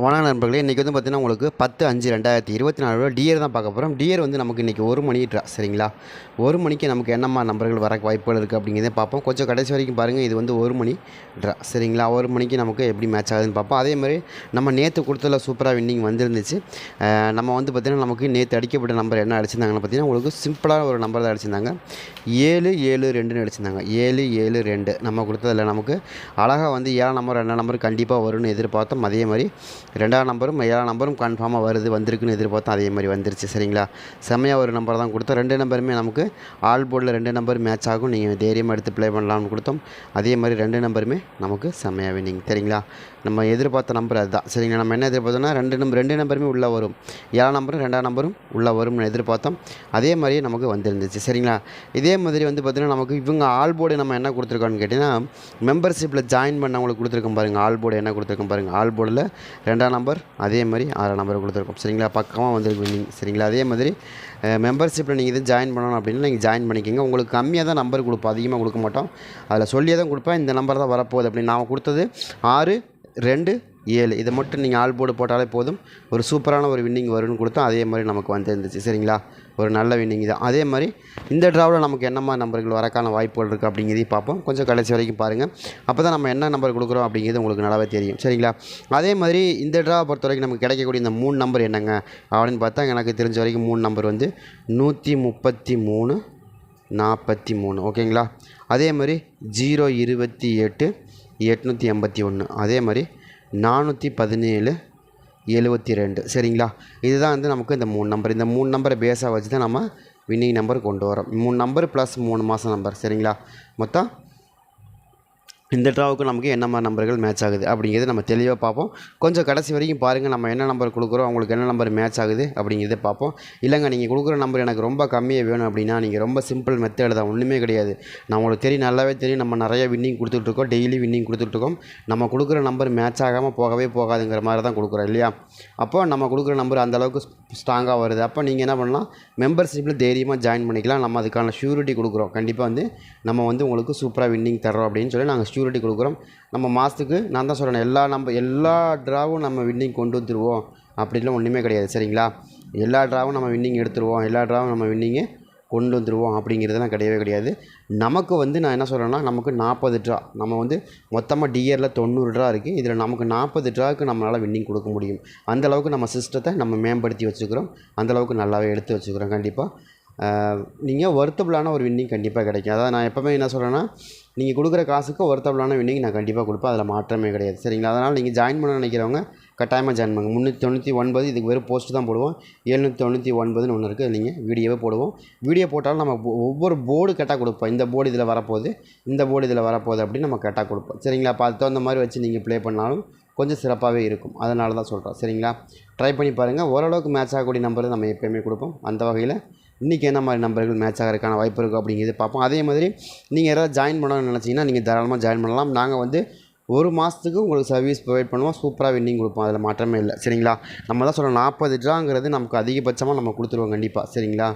வணக்கம் நண்பர்களே, இன்றைக்கி வந்து பார்த்திங்கன்னா உங்களுக்கு 10/5/2024 டியர் தான் பார்க்க போகிறோம். டியர் வந்து நமக்கு இன்றைக்கி 1 மணி ட்ரா சரிங்களா. 1 மணிக்கு நமக்கு என்னம்மா நம்பர்கள் வர வாய்ப்புகள் இருக்குது அப்படிங்கிறத பார்ப்போம். கொஞ்சம் கடைசி வரைக்கும் பாருங்கள். இது வந்து 1 மணி ட்ரா சரிங்களா. 1 மணிக்கு நமக்கு எப்படி மேட்ச் ஆகுதுன்னு பார்ப்போம். அதே மாதிரி நம்ம நேற்று கொடுத்ததில் சூப்பராக வின்னிங் வந்துருந்துச்சு. நம்ம வந்து பார்த்திங்கன்னா நமக்கு நேற்று அடிக்கப்பட்ட நம்பர் என்ன அடிச்சிருந்தாங்கன்னு பார்த்திங்கன்னா உங்களுக்கு சிம்பிளான ஒரு நம்பர் தான் அடிச்சிருந்தாங்க. 772ன்னு அடிச்சிருந்தாங்க. 772 நம்ம கொடுத்ததில் நமக்கு அழகாக வந்து 7 நம்பர் 2 நம்பர் கண்டிப்பாக வரும்னு எதிர்பார்த்தோம். அதே மாதிரி 2ஆம் நம்பரும் 7ஆம் நம்பரும் கன்ஃபார்மாக வந்துருக்குன்னு எதிர்பார்த்தோம். அதே மாதிரி வந்துருச்சு சரிங்களா. செம்மையாக ஒரு நம்பர் தான் கொடுத்தோம். 2 நம்பருமே நமக்கு ஆல் போர்டில் 2 நம்பர் மேட்ச் ஆகும். நீங்கள் தைரியமாக எடுத்து ப்ளே பண்ணலாம்னு கொடுத்தோம். அதே மாதிரி 2 நம்பருமே நமக்கு செம்மையாக வின்னிங் சரிங்களா. நம்ம எதிர்பார்த்த நம்பர் அதுதான் சரிங்களா. நம்ம என்ன எதிர்பார்த்தோம்னா 2 நம்பருமே உள்ளே வரும். 7ஆம் நம்பரும் 2ஆம் நம்பரும் உள்ளே வரும்னு எதிர்பார்த்தோம். அதே மாதிரியே நமக்கு வந்துருந்துச்சு சரிங்களா. இதே மாதிரி வந்து பார்த்திங்கன்னா நமக்கு இவங்க ஆல் போர்டு நம்ம என்ன கொடுத்துருக்கோன்னு கேட்டிங்கன்னா மெம்பர்ஷிப்பில் ஜாயின் பண்ணவங்களுக்கு கொடுத்துருக்கோம் பாருங்கள். ஆல் போர்டு என்ன கொடுத்துருக்கோம் பாருங்கள். ஆல் போர்டில் 2ஆம் நம்பர் அதே மாதிரி 6ஆம் நம்பர் கொடுத்துருக்கோம் சரிங்களா. பக்கமாக வந்துருக்கு வின்னிங் சரிங்களா. அதே மாதிரி மெம்பர்ஷிப்பில் நீங்கள் இது ஜாயின் பண்ணணும் அப்படின்னா நீங்கள் ஜாயின் பண்ணிக்கோங்க. உங்களுக்கு கம்மியாக தான் நம்பர் கொடுப்போம், அதிகமாக கொடுக்க மாட்டோம். அதில் சொல்லியே தான் கொடுப்பேன். இந்த நம்பர் தான் வரப்போகுது அப்படின்னு நான் கொடுத்தது 6-2-7 இதை மட்டும் நீங்கள் ஆல் போர்டு போட்டாலே போதும். ஒரு சூப்பரான ஒரு வின்னிங் வரும்னு கொடுத்தோம். அதே மாதிரி நமக்கு வந்துருந்துச்சு சரிங்களா. ஒரு நல்ல வின்னிங் தான். அதே மாதிரி இந்த ட்ராவில் நமக்கு என்னம்மா நம்பர்கள் வரக்கான வாய்ப்புகள் இருக்குது அப்படிங்கிறதையும் பார்ப்போம். கொஞ்சம் கடைசி வரைக்கும் பாருங்கள். அப்போ தான் நம்ம என்ன நம்பர் கொடுக்குறோம் அப்படிங்கிறது உங்களுக்கு நல்லாவே தெரியும் சரிங்களா. அதே மாதிரி இந்த ட்ராவை பொறுத்த வரைக்கும் நமக்கு கிடைக்கக்கூடிய இந்த 3 நம்பர் என்னங்க அப்படின்னு பார்த்தா எனக்கு தெரிஞ்ச வரைக்கும் 3 நம்பர் வந்து 133 43 ஓகேங்களா. அதே மாதிரி 028 881 அதே மாதிரி 417 72 சரிங்களா. இதுதான் வந்து நமக்கு இந்த 3 நம்பர். இந்த 3 நம்பரை பேஸாக வச்சு தான் நம்ம வின்னிங் நம்பர் கொண்டு வரோம். 3 நம்பர் ப்ளஸ் 3 மாதம் நம்பர் சரிங்களா. மொத்தம் இந்த ட்ராவுக்கு நமக்கு என்ன மாதிரி நம்பர்கள் மேட்ச் ஆகுது அப்படிங்கிறத நம்ம தெளிவாக பார்ப்போம். கொஞ்சம் கடைசி வரைக்கும் பாருங்கள். நம்ம என்ன நம்பர் கொடுக்குறோம், அவங்களுக்கு என்ன நம்பர் மேட்ச் ஆகுது அப்படிங்கிறத பார்ப்போம். இல்லைங்க நீங்கள் கொடுக்குற நம்பர் எனக்கு ரொம்ப கம்மியாக வேணும் அப்படின்னா நீங்கள் ரொம்ப சிம்பிள் மெத்தேடு தான், ஒன்றுமே கிடையாது. நான் உங்களுக்கு தெரியும், நல்லாவே தெரியும். நம்ம நிறைய வின்னிங் கொடுத்துட்ருக்கோம், டெய்லி வின்னிங் கொடுத்துட்ருக்கோம். நம்ம கொடுக்குற நம்பர் மேட்ச் ஆகாமல் போகவே போகாதுங்கிற மாதிரி தான் கொடுக்குறோம் இல்லையா. அப்போ நம்ம கொடுக்குற நம்பர் அந்தளவுக்கு ஸ்ட்ராங்காக வருது. அப்போ நீங்கள் என்ன பண்ணலாம், மெம்பர்ஷிப்பில் தைரியமாக ஜாயின் பண்ணிக்கலாம். நம்ம அதுக்கான ஷூரிட்டி கொடுக்குறோம். கண்டிப்பாக வந்து நம்ம வந்து உங்களுக்கு சூப்பராக வின்னிங் தர்றோம் அப்படின்னு சொல்லி நாங்கள் ஷூரிட்டி கொடுக்குறோம். நம்ம மாதத்துக்கு நான் தான் சொல்கிறேன், எல்லா ட்ராவும் நம்ம வின்னிங் கொண்டு வந்துடுவோம் அப்படின்லாம் ஒன்றுமே கிடையாது சரிங்களா. எல்லா ட்ராவும் நம்ம வின்னிங் எடுத்துருவோம், எல்லா ட்ராவும் நம்ம வின்னிங்கை கொண்டு வந்துடுவோம் அப்படிங்கிறதுலாம் கிடையவே கிடையாது. நமக்கு வந்து நான் என்ன சொல்கிறேன்னா நமக்கு 40 ட்ரா, நம்ம வந்து மொத்தமாக டிஆரில் 90 ட்ரா இருக்குது. இதில் நமக்கு 40 ட்ராவுக்கு நம்மளால் வின்னிங் கொடுக்க முடியும். அந்தளவுக்கு நம்ம சிஸ்டத்தை நம்ம மேம்படுத்தி வச்சுக்கிறோம். அந்தளவுக்கு நல்லாவே எடுத்து வச்சுக்கிறோம். கண்டிப்பாக நீங்கள் ஒர்த்தபுளான ஒரு வின்னிங் கண்டிப்பாக கிடைக்கும். அதாவது நான் எப்போவுமே என்ன சொல்கிறேன்னா நீங்கள் கொடுக்குற காசுக்கு ஒர்த்தபுளான வின்னிங் நான் கண்டிப்பாக கொடுப்பேன். அதில் மாற்றமே கிடையாது சரிங்களா. அதனால் நீங்கள் ஜாயின் பண்ண நினைக்கிறவங்க கட்டாயமாக ஜாயின் பண்ணுங்கள். 399 இதுக்கு வெறும் போஸ்ட் தான் போடுவோம். 799ன்னு ஒன்று இருக்குது, நீங்கள் வீடியோவே போடுவோம். வீடியோ போட்டாலும் நம்ம ஒவ்வொரு போர்டு கேட்டால் கொடுப்போம். இந்த போர்டு இதில் வரப்போகுது, இந்த போர்டு இதில் வரப்போகுது அப்படின்னு நம்ம கேட்டால் கொடுப்போம் சரிங்களா. அப்போ அது தகுந்த மாதிரி வச்சு நீங்கள் ப்ளே பண்ணாலும் கொஞ்சம் சிறப்பாகவே இருக்கும். அதனால தான் சொல்கிறோம் சரிங்களா. ட்ரை பண்ணி பாருங்கள். ஓரளவுக்கு மேட்ச் ஆகக்கூடிய நம்பர் நம்ம எப்போயுமே கொடுப்போம். அந்த வகையில் இன்றைக்கி என்ன மாதிரி நம்பர்கள் மேட்ச் ஆகிறதுக்கான வாய்ப்பு இருக்குது அப்படிங்கிறது பார்ப்போம். அதே மாதிரி நீங்கள் யாராவது ஜாயின் பண்ணணும்னு நினச்சிங்கன்னா நீங்கள் தாராளமாக ஜாயின் பண்ணலாம். நாங்கள் வந்து 1 மாதத்துக்கு உங்களுக்கு சர்வீஸ் ப்ரொவைட் பண்ணுவோம். சூப்பராக வின்னிங் கொடுப்போம். அதில் மாற்றமே இல்லை சரிங்களா. நம்ம தான் சொல்கிறோம் 40 ட்ராங்கிறது நமக்கு அதிகபட்சமாக நம்ம கொடுத்துருவோம் கண்டிப்பாக சரிங்களா.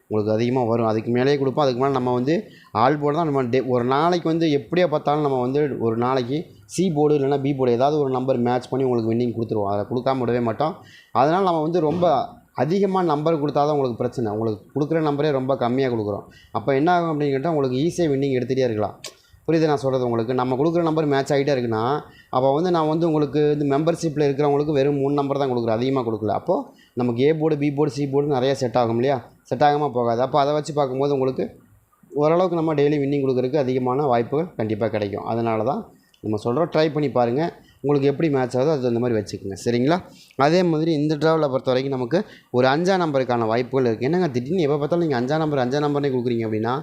உங்களுக்கு அதிகமாக வரும், அதுக்கு மேலேயே கொடுப்போம். அதுக்கு மேலே நம்ம வந்து ஆல் போர்டு தான் நம்ம ஒரு நாளைக்கு வந்து எப்படியா பார்த்தாலும் நம்ம வந்து ஒரு நாளைக்கு சி போர்டு இல்லைனா பி போர்டு ஏதாவது ஒரு நம்பர் மேட்ச் பண்ணி உங்களுக்கு வின்னிங் கொடுத்துருவோம். அதை கொடுக்காம விடவே மாட்டோம். அதனால் நம்ம வந்து ரொம்ப அதிகமாக நம்பர் கொடுத்தா தான் உங்களுக்கு பிரச்சனை. உங்களுக்கு கொடுக்குற நம்பரே ரொம்ப கம்மியாக கொடுக்குறோம். அப்போ என்ன ஆகும் அப்படின்னு கேட்டால் உங்களுக்கு ஈஸியாக வின்னிங் எடுத்துகிட்டே இருக்கலாம். புரியுது நான் சொல்கிறது உங்களுக்கு. நம்ம கொடுக்குற நம்பர் மேட்ச் ஆகிட்டே இருக்குன்னா அப்போ வந்து நான் வந்து உங்களுக்கு இந்த மெம்பர்ஷிப்பில் இருக்கிறவங்களுக்கு வெறும் 3 நம்பர் தான் கொடுக்குறேன், அதிகமாக கொடுக்கல. அப்போது நமக்கு A board B board C board நிறையா செட் ஆகும் இல்லையா. செட் ஆகாமல் போகாது. அப்போ அதை வச்சு பார்க்கும்போது உங்களுக்கு ஓரளவுக்கு நம்ம டெய்லி வின்னிங் கொடுக்குறதுக்கு அதிகமான வாய்ப்புகள் கண்டிப்பாக கிடைக்கும். அதனால தான் நம்ம சொல்கிறோம், ட்ரை பண்ணி பாருங்கள். உங்களுக்கு எப்படி மேட்ச் ஆகுதோ அது அந்த மாதிரி வச்சுக்கோங்க சரிங்களா. அதே மாதிரி இந்த ட்ராவில் பொறுத்த வரைக்கும் நமக்கு ஒரு 5ஆம் நம்பருக்கான வாய்ப்புகள் இருக்குது. என்னங்க திடீர்னு எப்போ பார்த்தாலும் நீங்கள் 5ஆம் நம்பர்னே கொடுக்குறீங்க அப்படின்னா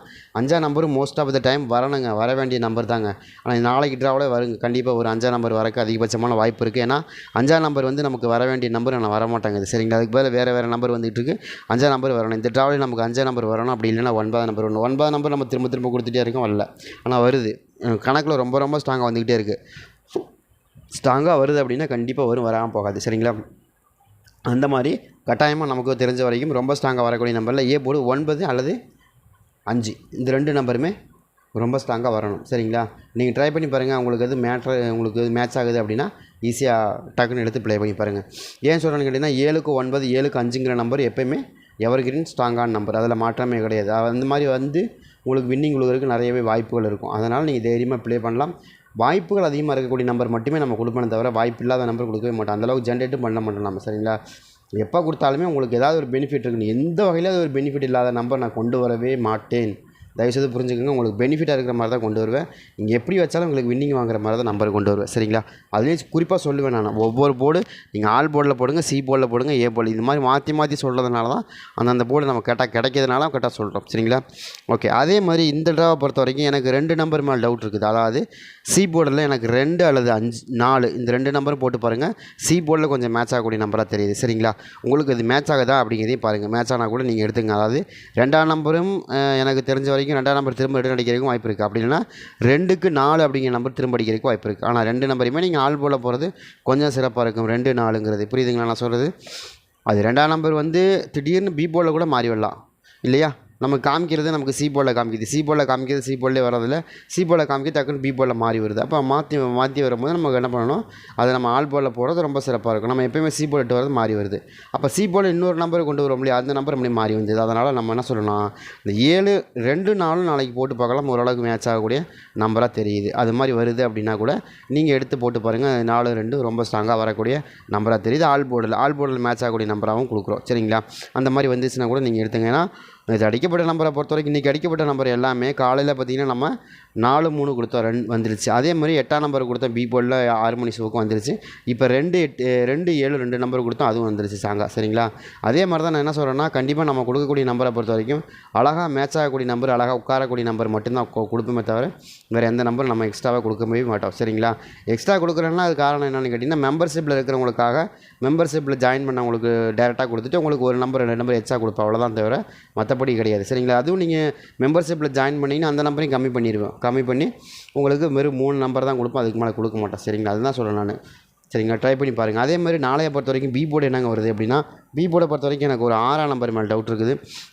5ஆம் நம்பரும் மோஸ்ட் ஆஃப் த டைம் வரணுங்க, வர வேண்டிய நம்பர் தாங்க. ஆனால் நாளைக்கு ட்ராவில் வருங்க கண்டிப்பாக ஒரு 5ஆம் நம்பர் வரக்கு அதிகபட்சமான வாய்ப்பு இருக்குது. ஏன்னா 5ஆம் நம்பர் வந்து நமக்கு வர வேண்டிய நம்பர் நான் வரமாட்டாங்க சரிங்களா. அதுக்கு பதில் வேறு நம்பர் வந்துகிட்டு இருக்குது. 5ஆம் நம்பர் வரணும். இந்த ட்ராவில் நமக்கு 5ஆம் நம்பர் வரணும். அப்படி இல்லைன்னா 9ஆம் நம்பர் வரணும். 9ஆம் நம்பர் நம்ம திரும்ப கொடுத்துட்டே இருக்கோம், வரல. ஆனால் வருது, கணக்கில் ரொம்ப ஸ்ட்ராங்காக வந்துக்கிட்டே இருக்குது. ஸ்ட்ராங்காக வருது அப்படின்னா கண்டிப்பாக வராமல் போகாது சரிங்களா. அந்த மாதிரி கட்டாயமாக நமக்கு தெரிஞ்ச வரைக்கும் ரொம்ப ஸ்ட்ராங்காக வரக்கூடிய நம்பரில் ஏ போர்டு 9 அல்லது 5 இந்த 2 நம்பருமே ரொம்ப ஸ்ட்ராங்காக வரணும் சரிங்களா. நீங்கள் ட்ரை பண்ணி பாருங்கள். உங்களுக்கு எது மேட்ச் ஆகுது அப்படின்னா ஈஸியாக டக்குன்னு எடுத்து ப்ளே பண்ணி பாருங்கள். ஏன் சொல்கிறேன்னு கேட்டிங்கன்னா 7க்கு 9 7க்கு 5ங்கிற நம்பர் எப்போயுமே எவர்கிரீன் ஸ்ட்ராங்கான நம்பர், அதில் மாற்றமே கிடையாது. அந்த மாதிரி வந்து உங்களுக்கு வின்னிங் விழுகிறதுக்கு நிறையவே வாய்ப்புகள் இருக்கும். அதனால் நீங்கள் தைரியமாக ப்ளே பண்ணலாம். வாய்ப்புகள் அதிகமாக இருக்கக்கூடிய நம்பர் மட்டுமே நம்ம கொடுப்போம், தவிர வாய்ப்பு இல்லாத நம்பர் கொடுக்கவே மாட்டோம். அந்தளவுக்கு ஜென்ரேட்டும் பண்ண மாட்டோம் நம்ம, சரிங்களா? எப்போ கொடுத்தாலுமே உங்களுக்கு ஏதாவது ஒரு பெனிஃபிட் இருக்குன்னு, எந்த வகையில் அது ஒரு பெனிஃபிட் இல்லாத நம்பர் நான் கொண்டு வரவே மாட்டேன். தயவுசெய்து புரிஞ்சுக்கோங்க. உங்களுக்கு பெனிஃபிட்டாக இருக்கிற மாதிரி தான் கொண்டு வருவேன். நீங்கள் எப்படி வச்சாலும் உங்களுக்கு வின்னிங் வாங்குற மாதிரி தான் நம்பர் கொண்டு வருவேன், சரிங்களா? அதுலேயும் குறிப்பாக சொல்லுவேன் நான், ஒவ்வொரு போர்டு நீங்கள் ஆல் போர்டில் போடுங்க, சி போர்டில் போடுங்க, ஏ போர்டு, இது மாதிரி மாற்றி மாற்றி சொல்கிறதுனால தான் அந்தந்த போர்டு நம்ம கேட்டால் கிடைக்கிறதுனால கரெக்டாக சொல்கிறோம், சரிங்களா? ஓகே. அதே மாதிரி இந்த ட்ராவை பொறுத்த வரைக்கும் எனக்கு 2 நம்பர் மேலே டவுட் இருக்குது. அதாவது சி போர்டில் எனக்கு 2 அல்லது 5 4 இந்த 2 நம்பரும் போட்டு பாருங்கள். சி போர்டில் கொஞ்சம் மேட்ச் ஆகக்கூடிய நம்பராக தெரியுது, சரிங்களா? உங்களுக்கு இது மேட்ச் ஆகுதா அப்படிங்கிறதையும் பாருங்கள். மேட்ச் ஆனால் கூட நீங்கள் எடுத்துங்க. அதாவது 2ஆம் நம்பரும் எனக்கு தெரிஞ்ச வரைக்கும் 2ஆம் நம்பர் திரும்ப ரிட்டர்ன் அடிக்கிறதுக்கும் வாய்ப்பு இருக்குது. அப்படி இல்லைனா 2க்கு 4 அப்படிங்கிற நம்பர் திரும்ப அடிக்கிறதுக்கு வாய்ப்பு இருக்குது. ஆனால் 2 நம்பரையுமே நீங்கள் ஆல் போல் போகிறது கொஞ்சம் சிறப்பாக இருக்கும். 2 4ங்கிறது புரியுதுங்களா நான் சொல்கிறது? அது 2ஆம் நம்பர் வந்து திடீர்னு பி போர்டில் கூட மாறி வரலாம் இல்லையா? நமக்கு காமிக்கிறது நமக்கு சி போர்டில் காமிக்குது, சி போர்டில் காமிக்கிறது சி போர்டிலே வரதில்ல, சி போர்டில் காமிக்கிறது டக்குன்னு பி போர்டில் மாறி வருது. அப்போ மாற்றி வரும்போது நமக்கு என்ன பண்ணணும், அதை நம்ம ஆல் போர்டில் போடுறது ரொம்ப சிறப்பாக இருக்கும். நம்ம எப்போயுமே சி போர்டு வரது மாறி வருது. அப்போ சி போர்டில் இன்னொரு நம்பரை கொண்டு வர முடியாது, அந்த நம்பர் நம்மளே மாறி வந்தது. அதனால் நம்ம என்ன சொல்லணும், இந்த 7 2 4 நாளைக்கு போட்டு பார்க்கலாம், ஓரளவுக்கு மேட்ச் ஆகக்கூடிய நம்பராக தெரியுது. அது மாதிரி வருது அப்படின்னா கூட நீங்கள் எடுத்து போட்டு பாருங்கள். 4 2 ரொம்ப ஸ்ட்ராங்காக வரக்கூடிய நம்பராக தெரியுது. ஆல் போர்டில் மேட்ச் ஆகக்கூடிய நம்பராகவும் கொடுக்குறோம், சரிங்களா? அந்த மாதிரி வந்துச்சுன்னா கூட நீங்கள் எடுத்துங்க. ஏன்னா இது அடிக்கப்பட்ட நம்பரை பொறுத்த வரைக்கும் இன்றைக்கி அடிக்கப்பட்ட நம்பர் எல்லாமே காலையில் பார்த்திங்கன்னா நம்ம 4 3 கொடுத்தோம், 2 வந்துருச்சு. அதே மாதிரி 8ஆம் நம்பர் கொடுத்தோம், பி போர்டில் 6 மணி ஷோவுக்கும் வந்துருச்சு. இப்போ 2 8 2 7 2 நம்பர் கொடுத்தோம், அதுவும் வந்துருச்சு சாங்கா, சரிங்களா? அதே மாதிரி தான் நான் என்ன சொல்கிறேன்னா, கண்டிப்பாக நம்ம கொடுக்கக்கூடிய நம்பரை பொறுத்த வரைக்கும் அழகாக மேட்ச் ஆகக்கூடிய நம்பர், அழகாக உட்காரக்கூடிய நம்பர் மட்டும்தான் கொடுப்போமே தவிர வேறு எந்த நம்பரும் நம்ம எக்ஸ்ட்ராவாக கொடுக்கவே மாட்டோம், சரிங்களா? எக்ஸ்ட்ரா கொடுக்குறேன்னா அது காரணம் என்னென்னு கேட்டிங்கன்னா, மெம்பர்ஷிப்பில் இருக்கிறவங்களுக்காக மெம்பர்ஷிப்பில் ஜாயின் பண்ணவங்களுக்கு டேரெக்டாக கொடுத்துட்டு உங்களுக்கு ஒரு நம்பர் 2 நம்பர் எக்ஸ்ட்ரா கொடுப்போம், அவ்வளோதான் தவிர மற்றபடி கிடையாது, சரிங்களா? அதுவும் நீங்கள் மெம்பர்ஷிப்பில் ஜாயின் பண்ணிங்கன்னா அந்த நம்பரையும் கம்மி பண்ணி உங்களுக்கு வெறும் 3 நம்பர் தான் கொடுப்போம், அதுக்கு மேலே கொடுக்க மாட்டோம், சரிங்களா? அதுதான் சொல்கிறேன் நான், சரிங்களா? ட்ரை பண்ணி பாருங்கள். அதே மாதிரி நாளைய பொறுத்த வரைக்கும் பி போர்டு என்னங்க வருது அப்படின்னா, பி போர்டை பொறுத்த வரைக்கும் எனக்கு ஒரு 6ஆம் நம்பர் மேலே டவுட் இருக்குது.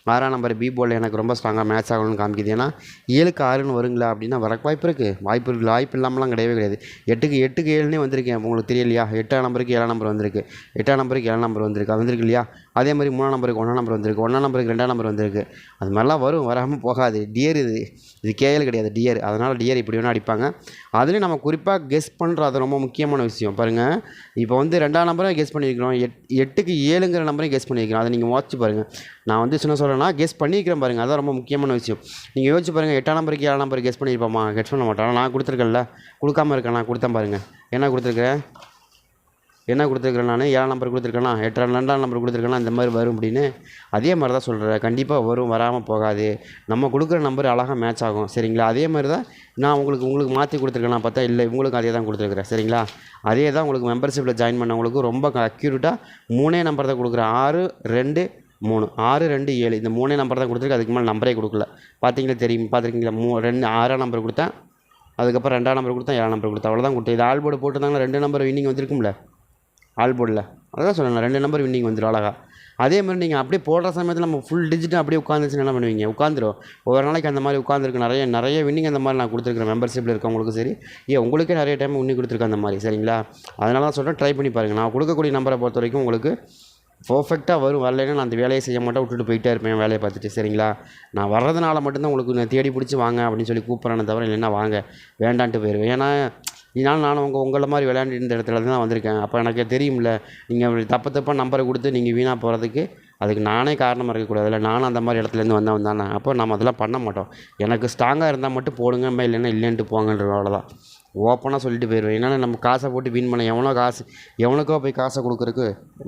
6ஆம் நம்பர் பி போர்டில் எனக்கு ரொம்ப ஸ்ட்ராங்காக மேட்ச் ஆகணும்னு காமிக்குது. ஏன்னா 7க்கு 6ன்னு வருங்களா அப்படின்னா வரக்கு வாய்ப்பு இருக்குது, வாய்ப்பு இல்லாமலாம் கிடையவே கிடையாது. 8க்கு 7னே வந்திருக்கேன், உங்களுக்கு தெரியலையா? 8ஆம் நம்பருக்கு 7ஆம் நம்பர் வந்திருக்கு, 8ஆம் நம்பருக்கு 7ஆம் நம்பர் வந்திருக்கு இல்லையா? அதே மாதிரி 3ஆம் நம்பருக்கு 1ஆம் நம்பர் வந்திருக்கு, 1ஆம் நம்பருக்கு 2ஆம் நம்பர் வந்திருக்கு. அது மாதிரிலாம் வராமல் போகாது. டியர் இது கேஎல் கிடையாது, டியர். அதனால் டியர் இப்படி வேணால் அடிப்பாங்க. அதுலேயும் நம்ம குறிப்பாக கெஸ் பண்ணுறது அது ரொம்ப முக்கியமான விஷயம். பாருங்கள், இப்போ வந்து 2ஆம் நம்பரை கெஸ் பண்ணியிருக்கிறோம், 8க்கு 7ங்கிற நம்பரையும் கெஸ் பண்ணியிருக்கிறோம். அதை நீங்கள் வாட்சி பாருங்கள். நான் வந்து என்ன சொல்கிறேன்னா, கெஸ் பண்ணியிருக்கிறேன் பாருங்கள், அதான் ரொம்ப முக்கியமான விஷயம். நீங்கள் யோசிச்சு பாருங்கள், 8ஆம் நம்பருக்கு 7ஆம் நம்பர் கெஸ் பண்ணியிருப்போமா? கெஸ் பண்ண மாட்டோம். நான் கொடுத்துருக்கேன்ல, கொடுக்காமல் இருக்கேன், நான் கொடுத்தேன் பாருங்கள். என்ன கொடுத்துருக்கேன் நான் 7ஆம் நம்பர் கொடுத்துருக்கேன்னா, 2ஆம் நம்பர் கொடுத்துருக்கேன்னா இந்த மாதிரி வரும் அப்படின்னு. அதே மாதிரி தான் சொல்கிறேன், கண்டிப்பாக வரும், வராமல் போகாது. நம்ம கொடுக்குற நம்பர் அழகாக மேட்ச் ஆகும், சரிங்களா? அதே மாதிரி தான் நான் உங்களுக்கு மாற்றி கொடுத்துருக்கேன், பார்த்தா இல்லை உங்களுக்கு அதே தான் கொடுத்துருக்குறேன், சரிங்களா? அதே தான் உங்களுக்கு மெம்பர்ஷிப்பில் ஜாயின் பண்ணவங்களுக்கு ரொம்ப அக்யூரேட்டாக 3 நம்பர் தான் கொடுக்குறேன். 6 2 3 6 2 7 இந்த 3 நம்பர் தான் கொடுத்துருக்கு. அதுக்கு மேலே நம்பரே கொடுக்கல. பார்த்துருக்கீங்களா? 6ஆம் நம்பர் கொடுத்தேன், அதுக்கப்புறம் 2ஆம் நம்பர் கொடுத்தேன், 7ஆம் நம்பர் கொடுத்தேன், அவ்வளோதான் கொடுத்தேன். இது ஆல் போர்டு போட்டுருந்தாங்கன்னா 2 நம்பர் வின்னிங் வந்திருக்கும்ல ஆல் போர்டில். அதான் சொல்லுங்கள், 2 நம்பர் வின்னிங் வந்துடும் அழகா. அதே மாதிரி நீங்கள் அப்படியே போடுற சமயத்தில் நம்ம ஃபுல் டிஜிட்டாக அப்படியே உட்காந்துச்சுன்னு என்ன பண்ணுவீங்க? உட்காந்துரும். ஒவ்வொரு நாளைக்கு அந்த மாதிரி உட்காந்துருக்கு. நிறைய வின்னிங் அந்த மாதிரி நான் கொடுத்துருக்குறேன். மெம்பர்ஷிப்பில் இருக்கவங்களுக்கும் சரி, உங்களுக்கே நிறைய டைம் வின்னிங் கொடுத்துருக்கேன் அந்த மாதிரி, சரிங்களா? அதனால தான் சொல்கிறேன், ட்ரை பண்ணி பாருங்கள். நான் கொடுக்கக்கூடிய நம்பரை பொறுத்த வரைக்கும் உங்களுக்கு பர்ஃபெக்டாக வரும். வரலைன்னா நான் அந்த வேலையை செய்ய மாட்டேன், விட்டுட்டு போயிட்டே இருப்பேன் வேலையை பார்த்துட்டு, சரிங்களா? நான் வர்றதுனால மட்டும்தான் உங்களுக்கு நான் தேடி பிடிச்சி வாங்க அப்படின்னு சொல்லி கூப்பிட்றேன்னு தவிர, இல்லைன்னா வாங்க வேண்டான்ட்டு போயிடுவேன். ஏன்னா இதனால் நான் உங்களை மாதிரி விளையாண்டு இந்த இடத்துல தான் வந்திருக்கேன். அப்போ எனக்கு தெரியும்ல, நீங்கள் தப்பாக நம்பரை கொடுத்து நீங்கள் வீணாக போகிறதுக்கு அதுக்கு நானே காரணமாக இருக்கக்கூடாது. இல்லை நானும் அந்த மாதிரி இடத்துலேருந்து வந்தவன் தானே. அப்போ நம்ம அதெல்லாம் பண்ண மாட்டோம். எனக்கு ஸ்ட்ராங்காக இருந்தால் மட்டும் போடுங்க, இல்லைன்னா இல்லைன்ட்டு போங்கன்ற அவ்வளோதான். ஓப்பனாக சொல்லிட்டு போயிடுவேன். ஏன்னா நம்ம காசை போட்டு வின் பண்ண எவனுக்கோ போய் காசை கொடுக்குறக்கு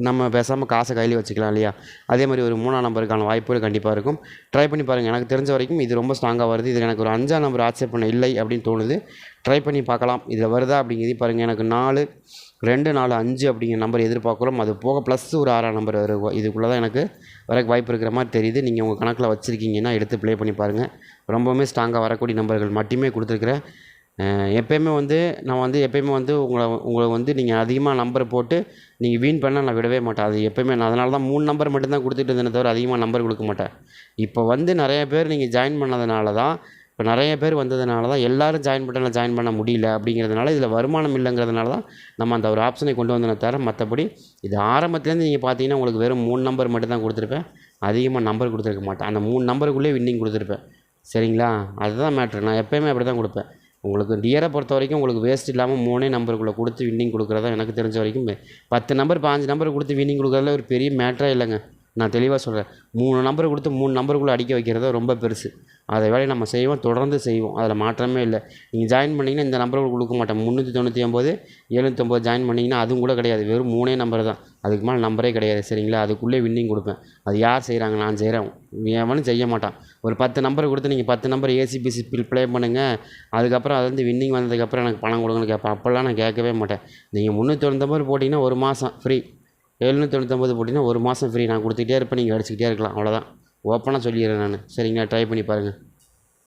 நம்ம பேசாமல் காசை கையில் வச்சுக்கலாம் இல்லையா? அதே மாதிரி ஒரு 3ஆம் நம்பருக்கான வாய்ப்புகள் கண்டிப்பாக இருக்கும். ட்ரை பண்ணி பாருங்கள். எனக்கு தெரிஞ்ச வரைக்கும் இது ரொம்ப ஸ்ட்ராங்காக வருது. இதில் எனக்கு ஒரு 5ஆம் நம்பர் ஆக்செப்ட் பண்ண இல்லை அப்படின்னு தோணுது. ட்ரை பண்ணி பார்க்கலாம், இதில் வருதா அப்படிங்கிறது பாருங்கள். எனக்கு 4 2 4 5 அப்படிங்கிற நம்பர் எதிர்பார்க்குறோம். அது போக ப்ளஸ் ஒரு 6ஆம் நம்பர் வரும். இதுக்குள்ளே தான் எனக்கு வரக்கு வாய்ப்பு இருக்கிற மாதிரி தெரியுது. நீங்கள் உங்கள் கணக்கில் வச்சுருக்கீங்கன்னா எடுத்து ப்ளே பண்ணி பாருங்கள். ரொம்பவுமே ஸ்ட்ராங்காக வரக்கூடிய நம்பர்கள் மட்டுமே கொடுத்துருக்குறேன். எப்போயுமே வந்து நான் எப்போயுமே உங்களை நீங்கள் அதிகமாக நம்பரை போட்டு நீங்கள் வீண் பண்ணால் நான் விடவே மாட்டேன். அது எப்போயுமே நான் அதனால தான் 3 நம்பர் மட்டும்தான் கொடுத்துட்டு இருந்தேனே தவிர அதிகமாக நம்பர் கொடுக்க மாட்டேன். இப்போ நிறைய பேர் நீங்கள் ஜாயின் பண்ணதுனால தான் இப்போ நிறைய பேர் வந்ததுனால தான் எல்லோரும் ஜாயின் பண்ண முடியல அப்படிங்கிறதுனால இதில் வருமானம் இல்லைங்கிறதுனால தான் நம்ம அந்த ஒரு ஆப்ஷனை கொண்டு வந்தோமே தவிர மற்றபடி இது ஆரம்பத்துலேருந்து நீங்கள் பார்த்தீங்கன்னா உங்களுக்கு வெறும் 3 நம்பர் மட்டும் தான் கொடுத்துருப்பேன். அதிகமாக நம்பர் கொடுத்துருக்க மாட்டேன். அந்த 3 நம்பருக்குள்ளே வின்னிங் கொடுத்துருப்பேன். சரிங்களா? அதுதான் மேட்ரு. நான் எப்போயுமே அப்படி தான் கொடுப்பேன். உங்களுக்கு டியரை பொறுத்த வரைக்கும் உங்களுக்கு வேஸ்ட் இல்லாமல் 3 நம்பருக்குள்ளே கொடுத்து வின்னிங் கொடுக்குறதா எனக்கு தெரிஞ்ச வரைக்கும் 10 நம்பர் 5 நம்பர் கொடுத்து வின்னிங் கொடுக்குறதுல ஒரு பெரிய மேட்டரே இல்லைங்க. நான் தெளிவாக சொல்கிறேன். 3 நம்பர் கொடுத்து 3 நம்பருக்குள்ளே அடிக்க வைக்கிறது ரொம்ப பெருசு. அதை வேலையை நம்ம செய்வோம், தொடர்ந்து செய்வோம். அதில் மாற்றமே இல்லை. நீங்கள் ஜாயின் பண்ணிங்கன்னா இந்த நம்பருக்கு கொடுக்க மாட்டேன். 399 709 ஜாயின் பண்ணிங்கன்னா அதுவும் கூட கிடையாது. வெறும் 3 நம்பர் தான். அதுக்கு மேலே நம்பரே கிடையாது. சரிங்களா? அதுக்குள்ளே வின்னிங் கொடுப்பேன். அது யார் செய்கிறாங்க? நான் செய்கிறேன். எவனும் செய்ய மாட்டான். ஒரு 10 நம்பர் கொடுத்து நீங்கள் 10 நம்பர் ஏசிபிசி ப்ளே பண்ணுங்கள். அதுக்கப்புறம் அது வந்து வின்னிங் வந்ததுக்கப்புறம் எனக்கு பணம் கொடுங்கன்னு கேட்பேன். அப்போல்லாம் நான் கேட்கவே மாட்டேன். நீங்கள் 399 போட்டிங்கன்னா 1 மாதம் ஃப்ரீ. 799 போட்டிங்கன்னா 1 மாதம் ஃப்ரீ. நான் கொடுத்துக்கிட்டே இருப்பேன். நீங்கள் அடிச்சுக்கிட்டே இருக்கலாம். அவ்வளோதான். ஓப்பனாக சொல்லிடுறேன் நான். சரிங்களா? ட்ரை பண்ணி பாருங்கள்.